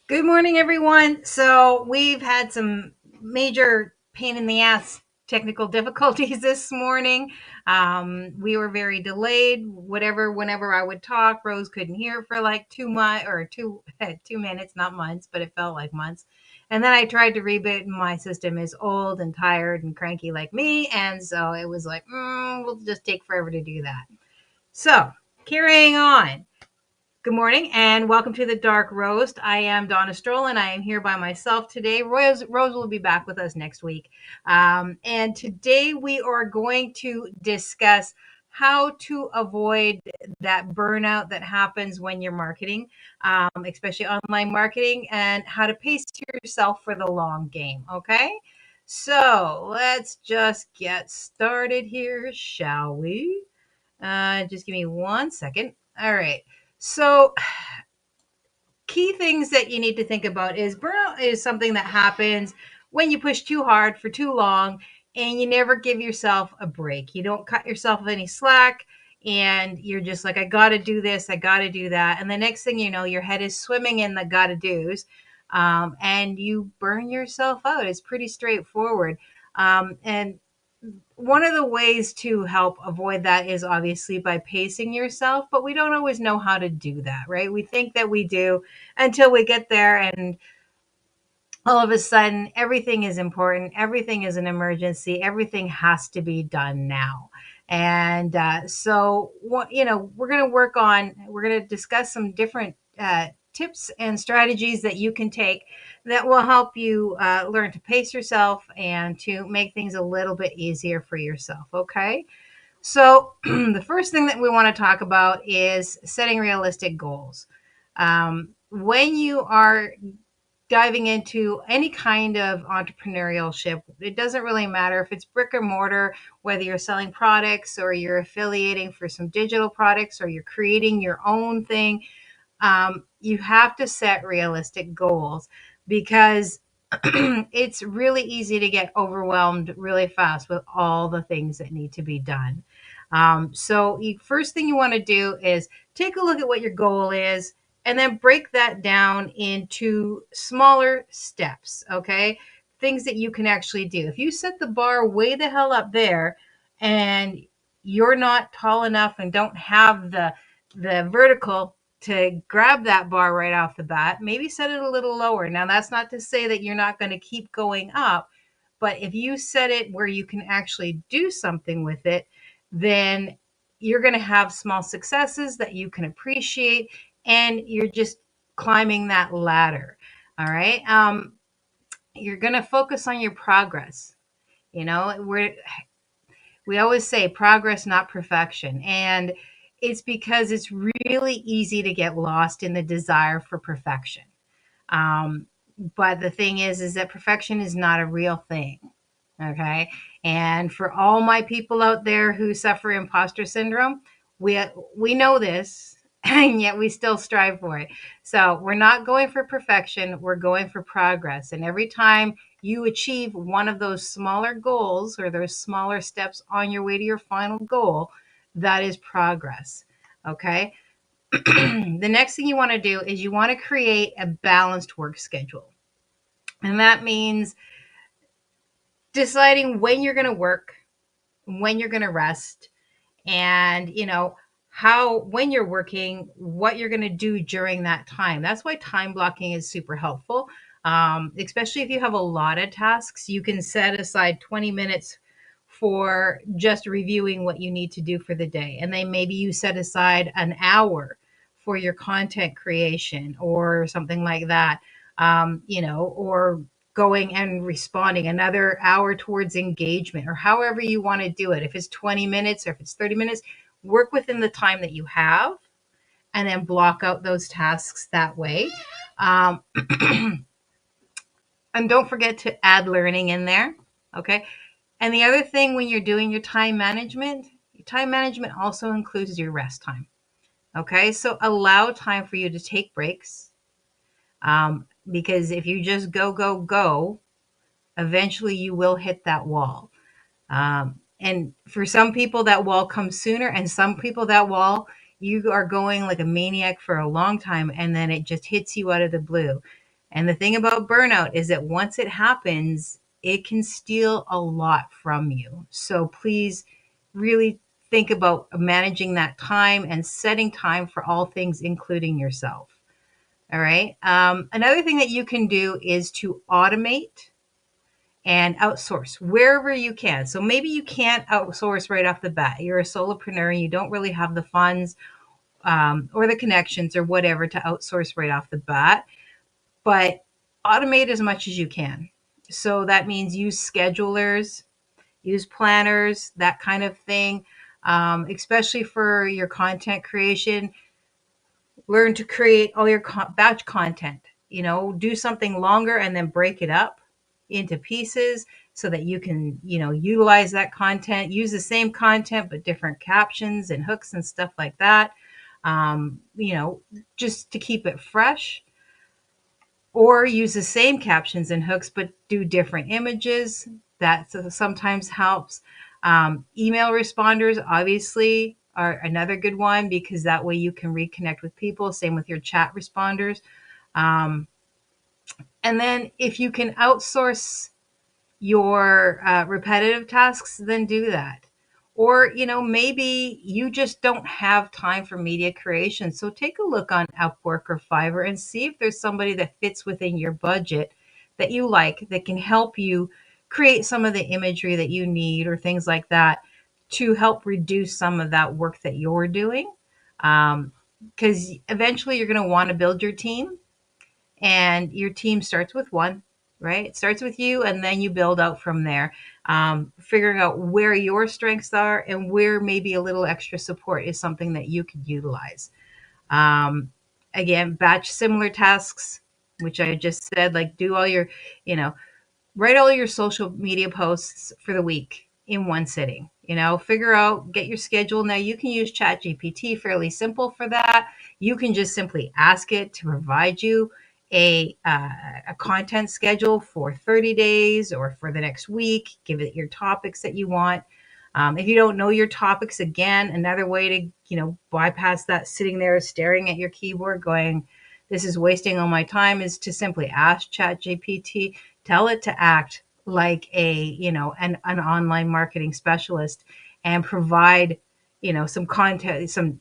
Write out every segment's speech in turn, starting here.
Good morning, everyone. So we've had some major pain in the ass technical difficulties this morning. We were very delayed. Whenever I would talk, Rose couldn't hear for like 2 months or two 2 minutes, not months, but it felt like months. And then I tried to reboot, and my system is old and tired and cranky like me, and so it was like, we'll just take forever to do that. So carrying on. Good morning and welcome to the Dark Roast. I am Donna Stroll and I am here by myself today. Rose will be back with us next week. And today we are going to discuss how to avoid that burnout that happens when you're marketing, especially online marketing, and how to pace yourself for the long game. Okay. So let's just get started here, shall we? Just give me 1 second. All right. So, key things that you need to think about is burnout is something that happens when you push too hard for too long and you never give yourself a break. You don't cut yourself any slack and you're just like, I got to do this, I got to do that. And the next thing you know, your head is swimming in the got to do's, and you burn yourself out. It's pretty straightforward. And one of the ways to help avoid that is obviously by pacing yourself, but we don't always know how to do that, right? We think that we do until we get there, and all of a sudden, everything is important, everything is an emergency, everything has to be done now. And so, what we're going to discuss some different tips and strategies that you can take that will help you learn to pace yourself and to make things a little bit easier for yourself. Okay. So, the first thing that we want to talk about is setting realistic goals. When you are diving into any kind of entrepreneurship, it doesn't really matter if it's brick or mortar, whether you're selling products or you're affiliating for some digital products or you're creating your own thing. You have to set realistic goals because it's really easy to get overwhelmed really fast with all the things that need to be done. First thing you want to do is take a look at what your goal is and then break that down into smaller steps, okay? Things that you can actually do. If you set the bar way the hell up there and you're not tall enough and don't have the vertical to grab that bar right off the bat, maybe set it a little lower. Now, that's not to say that you're not going to keep going up, but if you set it where you can actually do something with it, then you're going to have small successes that you can appreciate and you're just climbing that ladder. All right. You're going to focus on your progress. You know, we always say progress, not perfection. And it's because it's really easy to get lost in the desire for perfection. Um, but the thing is that perfection is not a real thing. Okay. And for all my people out there who suffer imposter syndrome, we know this and yet we still strive for it. So we're not going for perfection, we're going for progress. And every time you achieve one of those smaller goals or those smaller steps on your way to your final goal, that is progress. Okay. The next thing you want to do is you want to create a balanced work schedule. And that means deciding when you're going to work, when you're going to rest, and how when you're working, what you're going to do during that time. That's why time blocking is super helpful. Especially if you have a lot of tasks, you can set aside 20 minutes for just reviewing what you need to do for the day, and then maybe you set aside an hour for your content creation or something like that. Or going and responding, another hour towards engagement, or however you want to do it. If it's 20 minutes or if it's 30 minutes, work within the time that you have and then block out those tasks that way. Um, and don't forget to add learning in there. Okay. And the other thing when you're doing your time management also includes your rest time. Okay. So allow time for you to take breaks. Because if you just go, go, go, eventually you will hit that wall. And for some people, that wall comes sooner, and some people, that wall, you are going like a maniac for a long time, and then it just hits you out of the blue. And the thing about burnout is that once it happens, it can steal a lot from you. So please really think about managing that time and setting time for all things, including yourself. All right. Another thing that you can do is to automate and outsource wherever you can. So maybe you can't outsource right off the bat. You're a solopreneur and you don't really have the funds or the connections or whatever to outsource right off the bat, but automate as much as you can. So that means use schedulers, use planners, that kind of thing, especially for your content creation. Learn to create all your batch content. Do something longer and then break it up into pieces so that you can, utilize that content, use the same content but different captions and hooks and stuff like that. Um, you know, just to keep it fresh, or use the same captions and hooks but do different images. That sometimes helps. Email responders obviously are another good one, because that way you can reconnect with people. Same with your chat responders. um, and then if you can outsource your repetitive tasks, then do that. Or, maybe you just don't have time for media creation. So take a look on Upwork or Fiverr and see if there's somebody that fits within your budget that you like, that can help you create some of the imagery that you need or things like that, to help reduce some of that work that you're doing. Because eventually you're going to want to build your team, and your team starts with one, right? It starts with you, and then you build out from there. Figuring out where your strengths are and where maybe a little extra support is something that you could utilize. um, Again, batch similar tasks, which I just said, like do all your, you know write all your social media posts for the week in one sitting. Figure out, get your schedule. Now you can use Chat GPT, fairly simple for that. You can just simply ask it to provide you a content schedule for 30 days or for the next week. Give it your topics that you want. If you don't know your topics, again, another way to bypass that sitting there staring at your keyboard going, this is wasting all my time, is to simply ask Chat GPT. Tell it to act like an online marketing specialist, and provide some content, some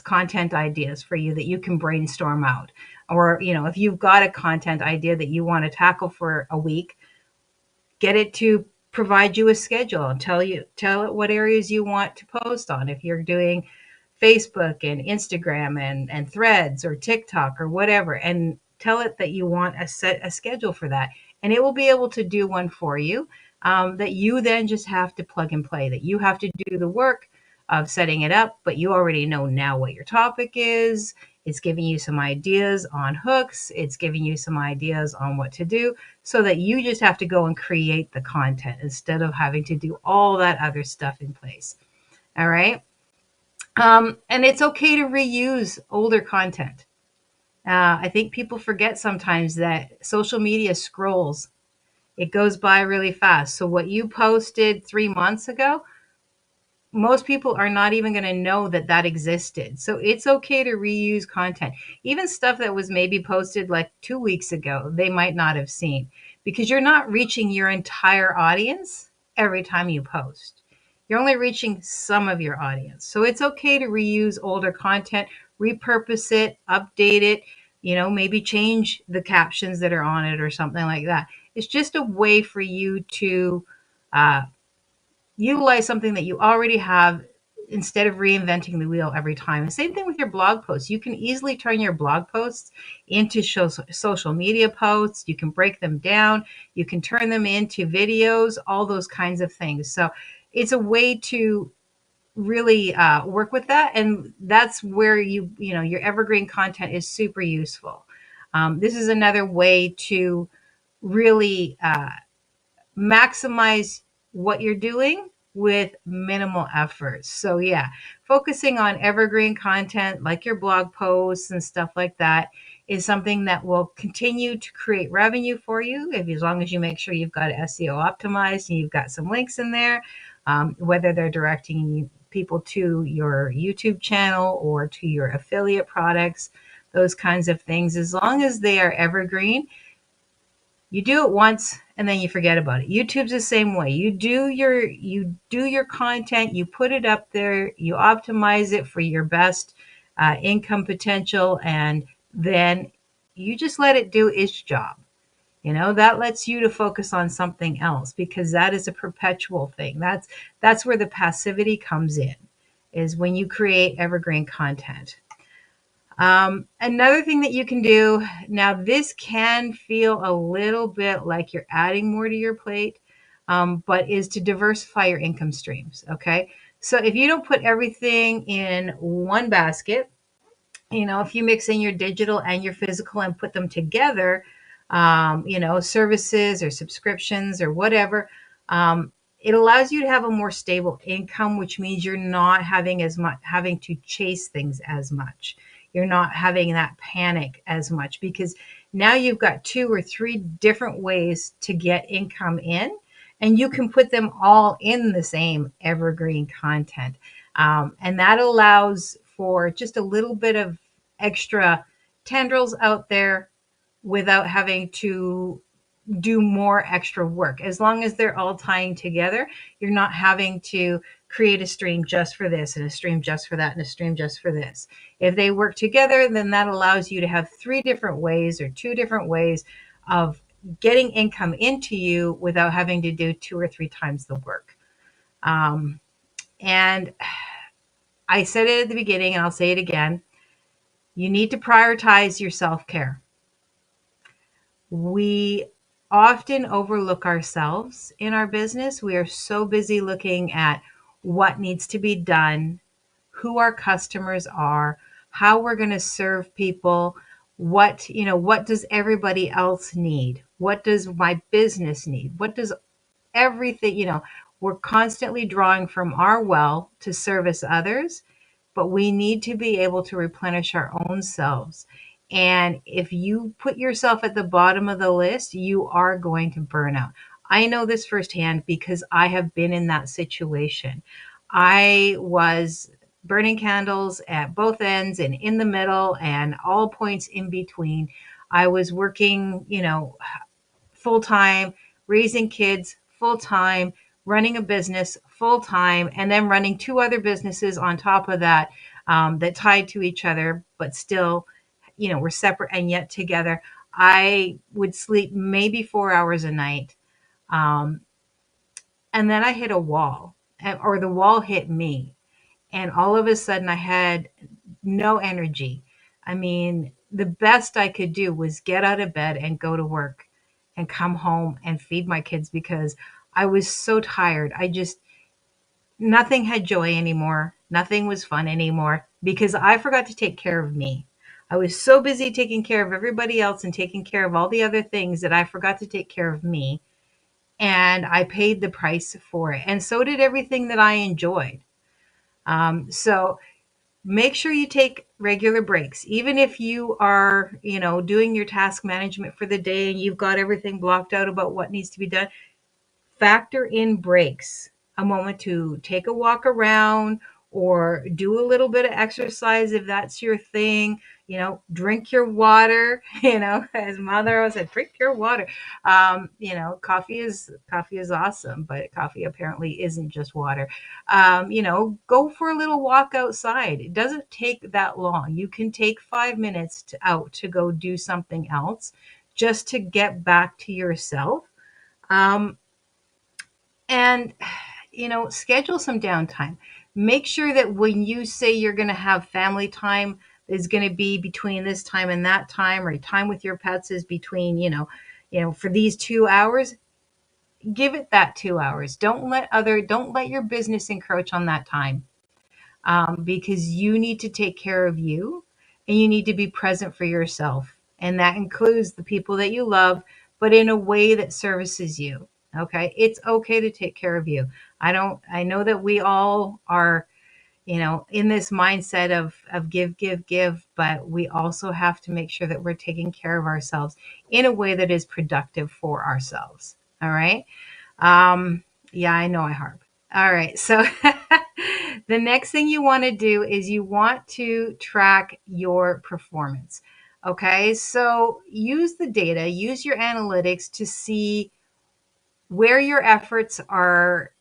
content ideas for you that you can brainstorm out. Or if you've got a content idea that you want to tackle for a week, get it to provide you a schedule and tell it what areas you want to post on. If you're doing Facebook and Instagram and Threads or TikTok or whatever, and tell it that you want a schedule for that, and it will be able to do one for you. That you then just have to plug and play. That you have to do the work of setting it up, but you already know now what your topic is. It's giving you some ideas on hooks. It's giving you some ideas on what to do, so that you just have to go and create the content instead of having to do all that other stuff in place. All right. And it's okay to reuse older content. I think people forget sometimes that social media scrolls. It goes by really fast. So what you posted 3 months ago, most people are not even going to know that that existed. So it's okay to reuse content. Even stuff that was maybe posted like 2 weeks ago, they might not have seen, because you're not reaching your entire audience every time you post. You're only reaching some of your audience. So it's okay to reuse older content, repurpose it, update it, maybe change the captions that are on it or something like that. It's just a way for you to uh, utilize something that you already have, instead of reinventing the wheel every time. The same thing with your blog posts. You can easily turn your blog posts into social media posts. You can break them down. You can turn them into videos, all those kinds of things. So it's a way to really work with that. And that's where your evergreen content is super useful. This is another way to really maximize what you're doing with minimal effort. So yeah, focusing on evergreen content like your blog posts and stuff like that is something that will continue to create revenue for you, as long as you make sure you've got it SEO optimized and you've got some links in there, whether they're directing people to your YouTube channel or to your affiliate products. those kinds of things, as long as they are evergreen, you do it once and then you forget about it. YouTube's the same way. You do your content, you put it up there, you optimize it for your best income potential, and then you just let it do its job. That lets you to focus on something else, because that is a perpetual thing. That's where the passivity comes in, is when you create evergreen content. Another thing that you can do now, this can feel a little bit like you're adding more to your plate, but is to diversify your income streams. Okay. So if you don't put everything in one basket, if you mix in your digital and your physical and put them together, services or subscriptions or whatever, it allows you to have a more stable income, which means you're not having to chase things as much. You're not having that panic as much, because now you've got 2 or 3 different ways to get income in, and you can put them all in the same evergreen content. And that allows for just a little bit of extra tendrils out there without having to do more extra work. As long as they're all tying together, you're not having to create a stream just for this and a stream just for that and a stream just for this. If they work together, then that allows you to have 3 different ways or 2 different ways of getting income into you without having to do 2 or 3 times the work. And I said it at the beginning, and I'll say it again. You need to prioritize your self-care. We often overlook ourselves in our business. We are so busy looking at what needs to be done, who our customers are, how we're going to serve people, what does everybody else need? What does my business need? What does everything, we're constantly drawing from our well to service others, but we need to be able to replenish our own selves. And if you put yourself at the bottom of the list, you are going to burn out. I know this firsthand because I have been in that situation. I was burning candles at both ends and in the middle and all points in between. I was working, full time, raising kids full time, running a business full time, and then running 2 other businesses on top of that, that tied to each other, but still, were separate and yet together. I would sleep maybe 4 hours a night. Um, and then I hit a wall, or the wall hit me. And all of a sudden, I had no energy. I mean, the best I could do was get out of bed and go to work and come home and feed my kids, because I was so tired. Nothing had joy anymore. Nothing was fun anymore, because I forgot to take care of me. I was so busy taking care of everybody else and taking care of all the other things that I forgot to take care of me. And I paid the price for it. And so did everything that I enjoyed. So make sure you take regular breaks, even if you are, doing your task management for the day and you've got everything blocked out about what needs to be done. Factor in breaks, a moment to take a walk around or do a little bit of exercise if that's your thing. Drink your water. As mother always said, drink your water. Coffee is awesome, but coffee apparently isn't just water. Go for a little walk outside. It doesn't take that long. You can take 5 minutes out to go do something else, just to get back to yourself. And schedule some downtime. Make sure that when you say you're going to have family time is going to be between this time and that time, or time with your pets is between, for these 2 hours, give it that 2 hours. Don't let your business encroach on that time, because you need to take care of you, and you need to be present for yourself. And that includes the people that you love, but in a way that services you. Okay. It's okay to take care of you. I know that we all are, in this mindset of give, give, give, but we also have to make sure that we're taking care of ourselves in a way that is productive for ourselves. All right. Yeah, I know I harp. All right. So The next thing you want to do is you want to track your performance. Okay, so use the data, use your analytics to see where your efforts are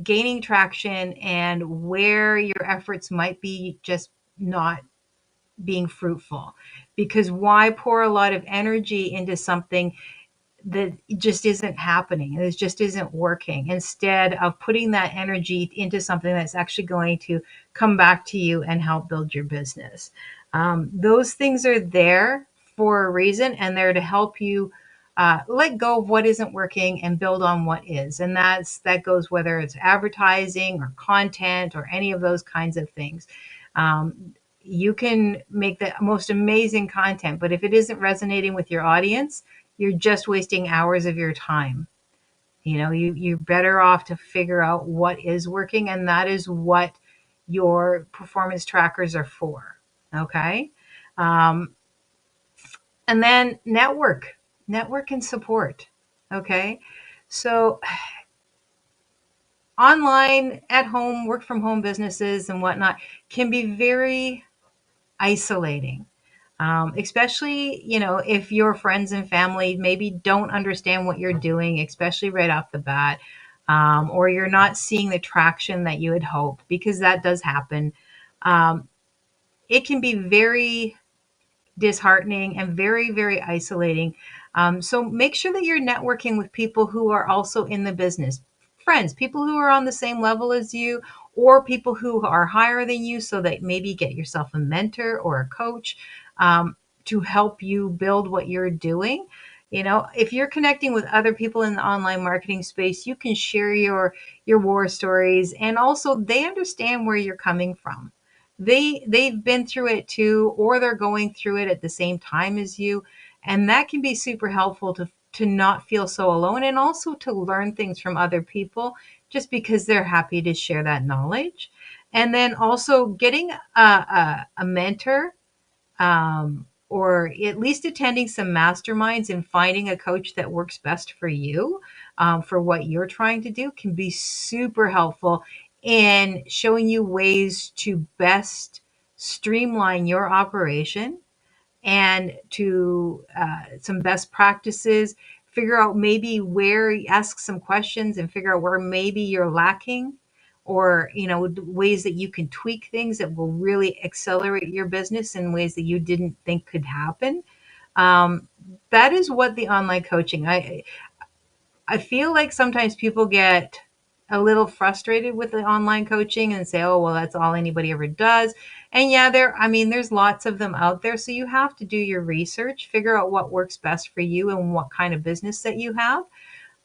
gaining traction and where your efforts might be just not being fruitful. Because why pour a lot of energy into something that just isn't happening? It just isn't working, instead of putting that energy into something that's actually going to come back to you and help build your business. Those things are there for a reason, and they're to help you let go of what isn't working and build on what is. And that goes whether it's advertising or content or any of those kinds of things. You can make the most amazing content, but if it isn't resonating with your audience, you're just wasting hours of your time. You're better off to figure out what is working, and that is what your performance trackers are for. Okay. Um, and then network and support. Okay. So online, at home, work from home businesses and whatnot can be very isolating. Especially, if your friends and family maybe don't understand what you're doing, especially right off the bat, or you're not seeing the traction that you had hoped, because that does happen. Um, it can be very disheartening and very, very isolating. So make sure that you're networking with people who are also in the business, friends, people who are on the same level as you, or people who are higher than you, so that maybe get yourself a mentor or a coach to help you build what you're doing. If you're connecting with other people in the online marketing space, you can share your war stories, and also they understand where you're coming from. They've been through it too, or they're going through it at the same time as you, and that can be super helpful to not feel so alone, and also to learn things from other people just because they're happy to share that knowledge. And then also getting a mentor, or at least attending some masterminds and finding a coach that works best for you, for what you're trying to do, can be super helpful in showing you ways to best streamline your operation, and to some best practices, figure out maybe where, ask some questions and figure out where maybe you're lacking, or ways that you can tweak things that will really accelerate your business in ways that you didn't think could happen. um, that is what the online coaching, I feel like sometimes people get a little frustrated with the online coaching and say, "Oh, well, that's all anybody ever does." And yeah, there's lots of them out there. So you have to do your research, figure out what works best for you and what kind of business that you have.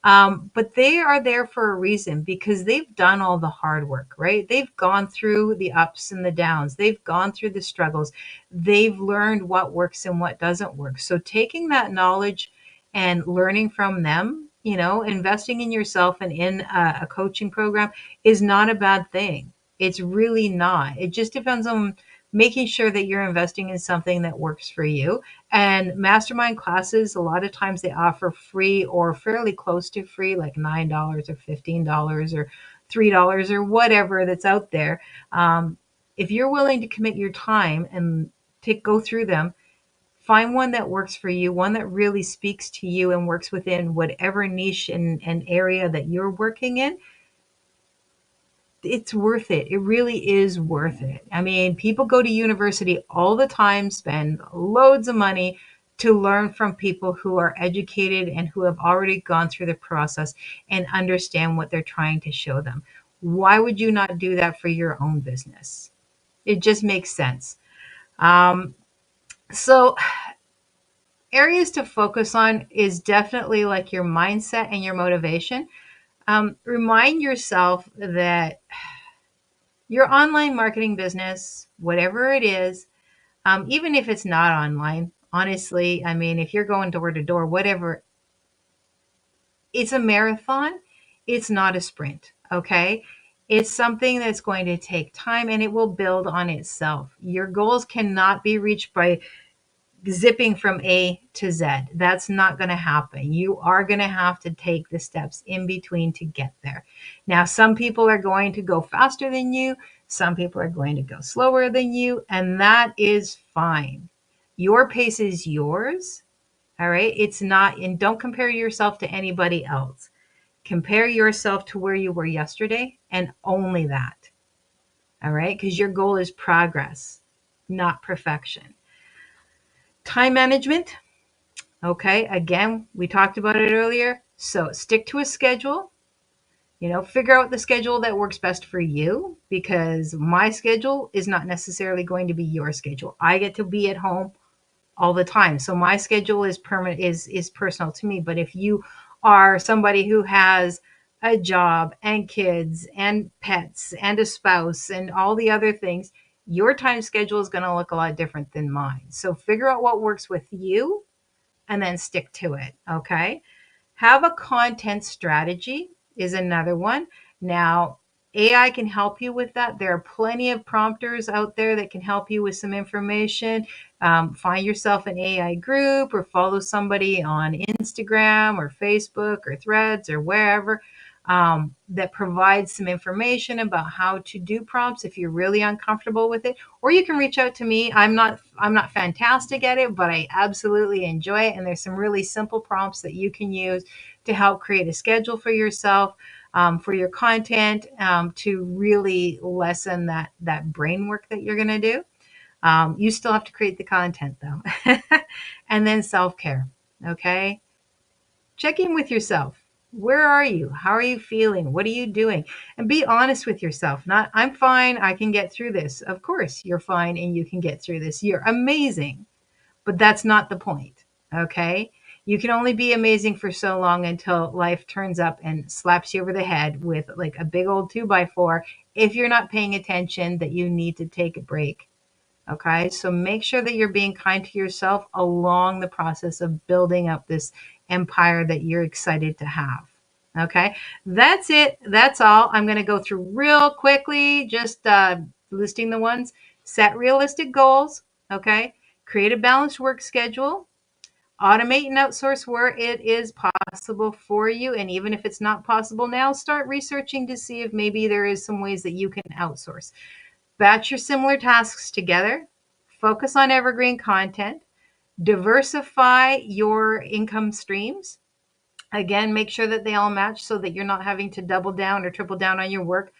But they are there for a reason, because they've done all the hard work, right? They've gone through the ups and the downs. They've gone through the struggles. They've learned what works and what doesn't work. So taking that knowledge and learning from them, investing in yourself and in a coaching program is not a bad thing. It's really not. It just depends on making sure that you're investing in something that works for you. And mastermind classes, a lot of times they offer free or fairly close to free, like $9 or $15 or $3 or whatever that's out there. If you're willing to commit your time and go through them, find one that works for you, one that really speaks to you and works within whatever niche and area that you're working in. It's worth it. It really is worth it. I mean, people go to university all the time, spend loads of money to learn from people who are educated and who have already gone through the process and understand what they're trying to show them. Why would you not do that for your own business? It just makes sense. Um, so, areas to focus on is definitely like your mindset and your motivation. Remind yourself that your online marketing business, whatever it is, even if it's not online, honestly, I mean, if you're going door to door, whatever, it's a marathon. It's not a sprint. Okay. It's something that's going to take time, and it will build on itself. Your goals cannot be reached by zipping from A to Z. That's not going to happen. You are going to have to take the steps in between to get there. Now, some people are going to go faster than you. Some people are going to go slower than you, and that is fine. Your pace is yours. All right. It's not, and don't compare yourself to anybody else. Compare yourself to where you were yesterday and only that. All right. Because your goal is progress, not perfection. Time management. Okay. Again, we talked about it earlier. So stick to a schedule. Figure out the schedule that works best for you, because my schedule is not necessarily going to be your schedule. I get to be at home all the time. So my schedule is permanent, is personal to me. But if you are somebody who has a job and kids and pets and a spouse and all the other things, your time schedule is going to look a lot different than mine. So figure out what works with you and then stick to it. Okay. Have a content strategy is another one. Now, AI can help you with that. There are plenty of prompters out there that can help you with some information. Find yourself an AI group or follow somebody on Instagram or Facebook or Threads or wherever that provides some information about how to do prompts if you're really uncomfortable with it. Or you can reach out to me. I'm not fantastic at it, but I absolutely enjoy it. And there's some really simple prompts that you can use to help create a schedule for yourself, for your content, to really lessen that brain work that you're going to do. You still have to create the content though. And then self-care. Okay. Check in with yourself. Where are you? How are you feeling? What are you doing? And be honest with yourself. Not, I'm fine. I can get through this. Of course, you're fine and you can get through this. You're amazing. But that's not the point. Okay. You can only be amazing for so long until life turns up and slaps you over the head with like a big old 2x4 if you're not paying attention that you need to take a break. Okay. So make sure that you're being kind to yourself along the process of building up this empire that you're excited to have. Okay. That's it. That's all. I'm going to go through real quickly, just listing the ones. Set realistic goals. Okay. Create a balanced work schedule. Automate and outsource where it is possible for you. And even if it's not possible now, start researching to see if maybe there is some ways that you can outsource. Batch your similar tasks together. Focus on evergreen content. Diversify your income streams. Again, make sure that they all match so that you're not having to double down or triple down on your work.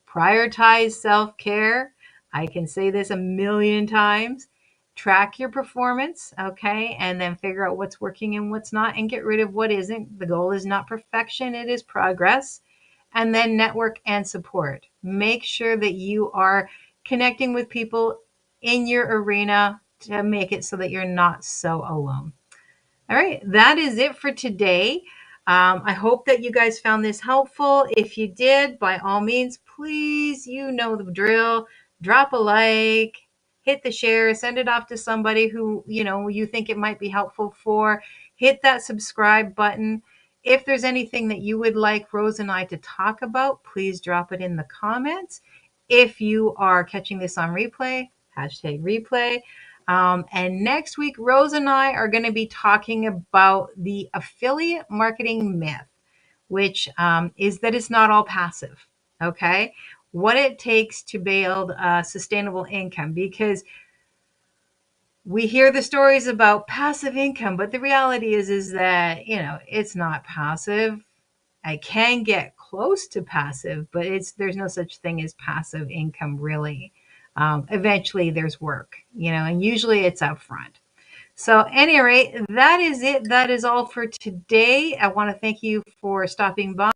Prioritize self-care. I can say this a million times. Track your performance, okay? And then figure out what's working and what's not and get rid of what isn't. The goal is not perfection, it is progress. And then network and support. Make sure that you are connecting with people in your arena to make it so that you're not so alone. All right, that is it for today. I hope that you guys found this helpful. If you did, by all means, please, you know the drill. Drop a like, hit the share, send it off to somebody who you think it might be helpful for. Hit that subscribe button. If there's anything that you would like Rose and I to talk about, please drop it in the comments. If you are catching this on replay, #replay. And next week, Rose and I are going to be talking about the affiliate marketing myth, which is that it's not all passive. Okay. What it takes to build sustainable income, because we hear the stories about passive income, but the reality is that, it's not passive. I can get close to passive, but there's no such thing as passive income, really. Eventually there's work, and usually it's upfront. So at any rate, that is it. That is all for today. I want to thank you for stopping by.